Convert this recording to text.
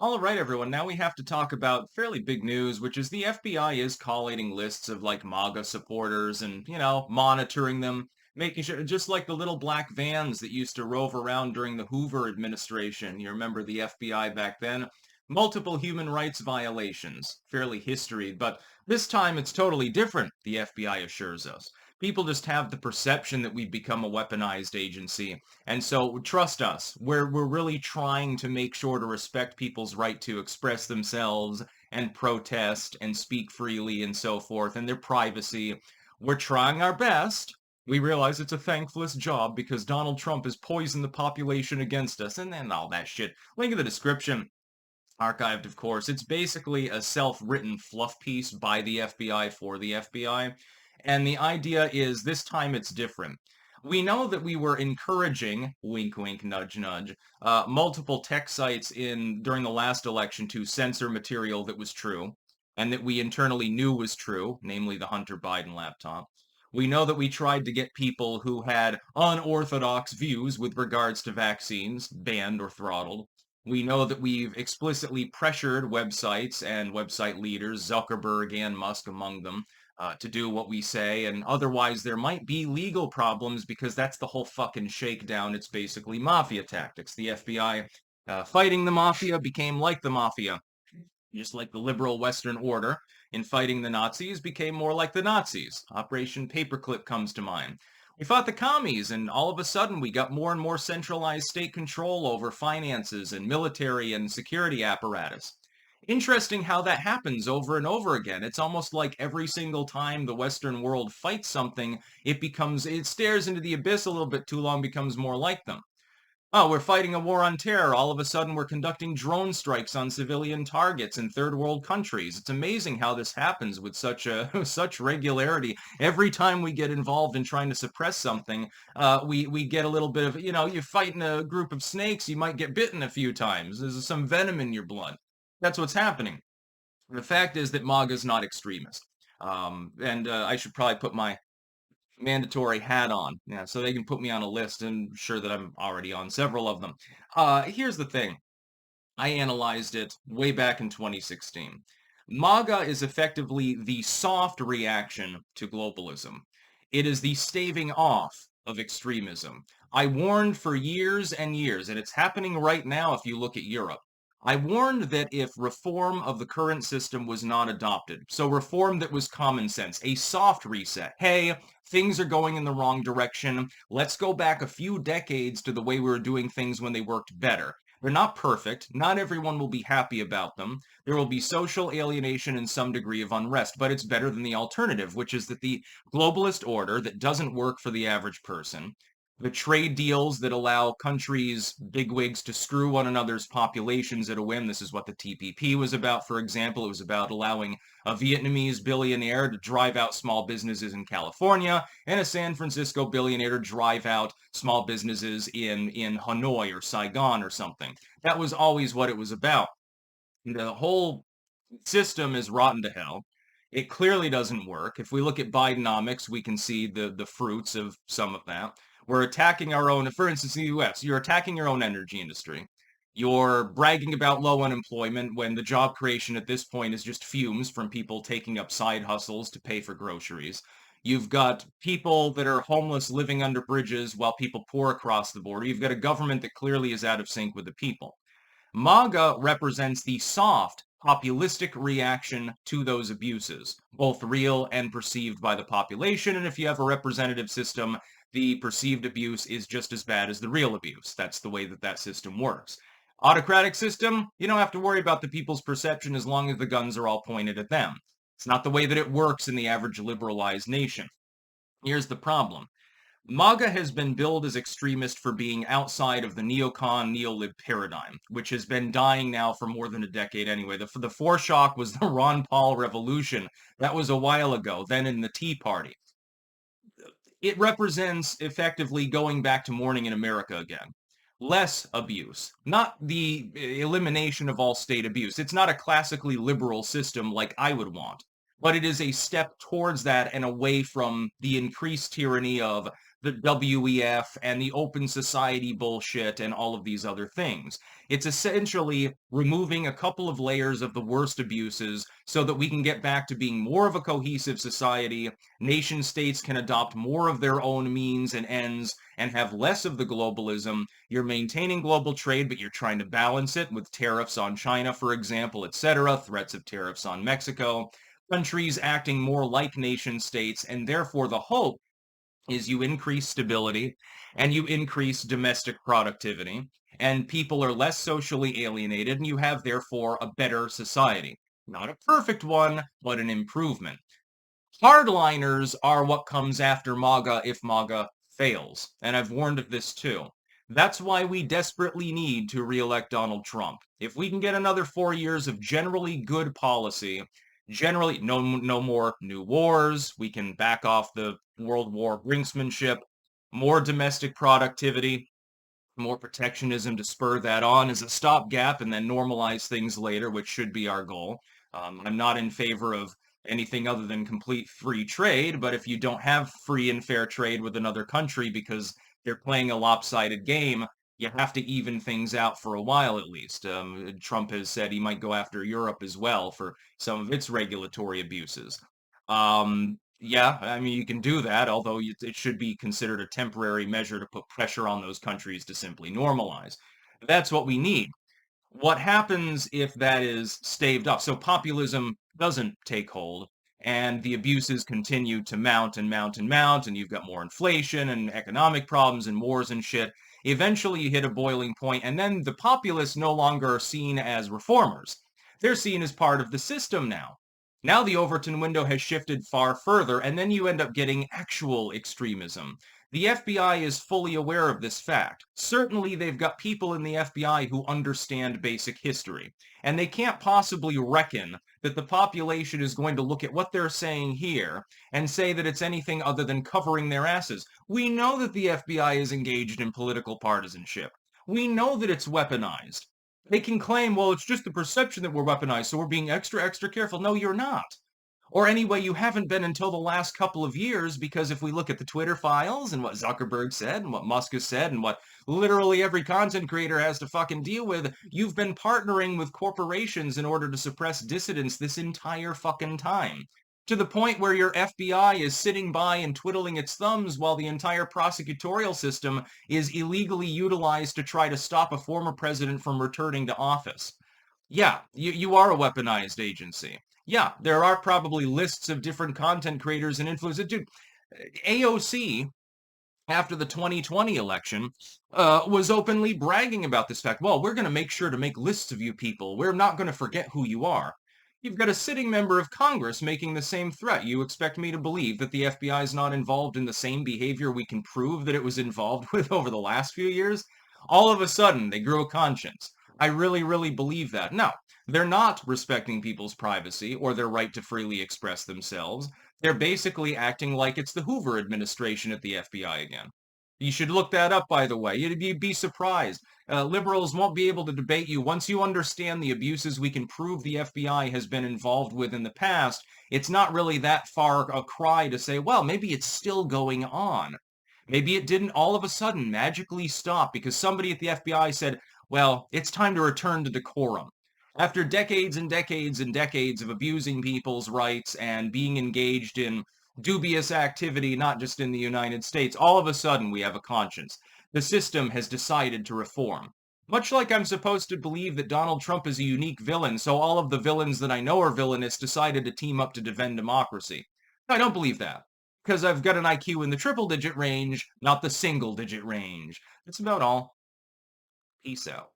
All right, everyone. Now we have to talk about fairly big news, which is the FBI is collating lists of like MAGA supporters and, monitoring them, making sure, just like the little black vans that used to rove around during the Hoover administration. You remember the FBI back then? Multiple human rights violations, fairly history, but this time it's totally different, the FBI assures us. People just have the perception that we've become a weaponized agency, and so trust us, we're really trying to make sure to respect people's right to express themselves and protest and speak freely and so forth and their privacy. We're trying our best. We realize it's a thankless job because Donald Trump has poisoned the population against us and then all that shit. Link in the description. Archived, of course. It's basically a self-written fluff piece by the FBI for the FBI. And the idea is this time it's different. We know that we were encouraging, wink, wink, nudge, nudge, multiple tech sites during the last election to censor material that was true, and that we internally knew was true, namely the Hunter Biden laptop. We know that we tried to get people who had unorthodox views with regards to vaccines banned or throttled. We know that we've explicitly pressured websites and website leaders, Zuckerberg and Musk among them, to do what we say, and otherwise there might be legal problems because that's the whole fucking shakedown. It's basically mafia tactics. The FBI fighting the mafia became like the mafia, just like the liberal Western order in fighting the Nazis became more like the Nazis. Operation Paperclip comes to mind. We fought the commies, and all of a sudden we got more and more centralized state control over finances and military and security apparatus. Interesting how that happens over and over again. It's almost like every single time the Western world fights something, it stares into the abyss a little bit too long, becomes more like them. Oh, we're fighting a war on terror. All of a sudden, we're conducting drone strikes on civilian targets in third world countries. It's amazing how this happens with such regularity. Every time we get involved in trying to suppress something, we get a little bit of, you fight in a group of snakes, you might get bitten a few times. There's some venom in your blood. That's what's happening. The fact is that MAGA's not extremist. And I should probably put my mandatory hat on. Yeah, so they can put me on a list and sure that I'm already on several of them. Here's the thing. I analyzed it way back in 2016. MAGA is effectively the soft reaction to globalism. It is the staving off of extremism. I warned for years and years, and it's happening right now if you look at Europe. I warned that if reform of the current system was not adopted, so reform that was common sense, a soft reset, hey, things are going in the wrong direction, let's go back a few decades to the way we were doing things when they worked better. They're not perfect. Not everyone will be happy about them. There will be social alienation and some degree of unrest, but it's better than the alternative, which is that the globalist order that doesn't work for the average person, the trade deals that allow countries, bigwigs, to screw one another's populations at a whim. This is what the TPP was about, for example. It was about allowing a Vietnamese billionaire to drive out small businesses in California and a San Francisco billionaire to drive out small businesses in Hanoi or Saigon or something. That was always what it was about. The whole system is rotten to hell. It clearly doesn't work. If we look at Bidenomics, we can see the fruits of some of that. We're attacking our own, for instance, in the US, you're attacking your own energy industry. You're bragging about low unemployment when the job creation at this point is just fumes from people taking up side hustles to pay for groceries. You've got people that are homeless living under bridges while people pour across the border. You've got a government that clearly is out of sync with the people. MAGA represents the soft, populistic reaction to those abuses, both real and perceived by the population. And if you have a representative system, the perceived abuse is just as bad as the real abuse. That's the way that that system works. Autocratic system, you don't have to worry about the people's perception as long as the guns are all pointed at them. It's not the way that it works in the average liberalized nation. Here's the problem. MAGA has been billed as extremist for being outside of the neocon, neolib paradigm, which has been dying now for more than a decade anyway. The foreshock was the Ron Paul revolution. That was a while ago, then in the Tea Party. It represents effectively going back to morning in America again. Less abuse, not the elimination of all state abuse. It's not a classically liberal system like I would want, but it is a step towards that and away from the increased tyranny of the WEF and the open society bullshit and all of these other things. It's essentially removing a couple of layers of the worst abuses so that we can get back to being more of a cohesive society. Nation states can adopt more of their own means and ends and have less of the globalism. You're maintaining global trade, but you're trying to balance it with tariffs on China, for example, etc., threats of tariffs on Mexico, countries acting more like nation states, and therefore the hope is you increase stability and you increase domestic productivity, and people are less socially alienated, and you have therefore a better society. Not a perfect one, but an improvement. Hardliners are what comes after MAGA if MAGA fails, and I've warned of this too. That's why we desperately need to re-elect Donald Trump. If we can get another 4 years of generally good policy, generally no more new wars, we can back off the World War brinksmanship, more domestic productivity, more protectionism to spur that on as a stopgap and then normalize things later, which should be our goal. I'm not in favor of anything other than complete free trade, but if you don't have free and fair trade with another country because they're playing a lopsided game, you have to even things out for a while at least. Trump has said he might go after Europe as well for some of its regulatory abuses. Yeah, I mean, you can do that, although it should be considered a temporary measure to put pressure on those countries to simply normalize. That's what we need. What happens if that is staved off? So populism doesn't take hold, and the abuses continue to mount and mount and mount, and you've got more inflation and economic problems and wars and shit. Eventually, you hit a boiling point, and then the populists no longer are seen as reformers. They're seen as part of the system now. Now the Overton window has shifted far further, and then you end up getting actual extremism. The FBI is fully aware of this fact. Certainly, they've got people in the FBI who understand basic history, and they can't possibly reckon that the population is going to look at what they're saying here and say that it's anything other than covering their asses. We know that the FBI is engaged in political partisanship. We know that it's weaponized. They can claim, well, it's just the perception that we're weaponized, so we're being extra, extra careful. No, you're not. Or anyway, you haven't been until the last couple of years, because if we look at the Twitter files and what Zuckerberg said and what Musk has said and what literally every content creator has to fucking deal with, you've been partnering with corporations in order to suppress dissidents this entire fucking time. To the point where your FBI is sitting by and twiddling its thumbs while the entire prosecutorial system is illegally utilized to try to stop a former president from returning to office. Yeah, you are a weaponized agency. Yeah, there are probably lists of different content creators and influencers. Dude, AOC, after the 2020 election, was openly bragging about this fact. Well, we're going to make sure to make lists of you people. We're not going to forget who you are. You've got a sitting member of Congress making the same threat. You expect me to believe that the FBI is not involved in the same behavior we can prove that it was involved with over the last few years? All of a sudden, they grew a conscience. I really, really believe that. No, they're not respecting people's privacy or their right to freely express themselves. They're basically acting like it's the Hoover administration at the FBI again. You should look that up, by the way. You'd be surprised. Liberals won't be able to debate you. Once you understand the abuses we can prove the FBI has been involved with in the past, it's not really that far a cry to say, well, maybe it's still going on. Maybe it didn't all of a sudden magically stop because somebody at the FBI said, well, it's time to return to decorum. After decades and decades and decades of abusing people's rights and being engaged in dubious activity, not just in the United States, all of a sudden we have a conscience. The system has decided to reform. Much like I'm supposed to believe that Donald Trump is a unique villain, so all of the villains that I know are villainous decided to team up to defend democracy. I don't believe that, because I've got an IQ in the triple-digit range, not the single-digit range. That's about all. Peace out.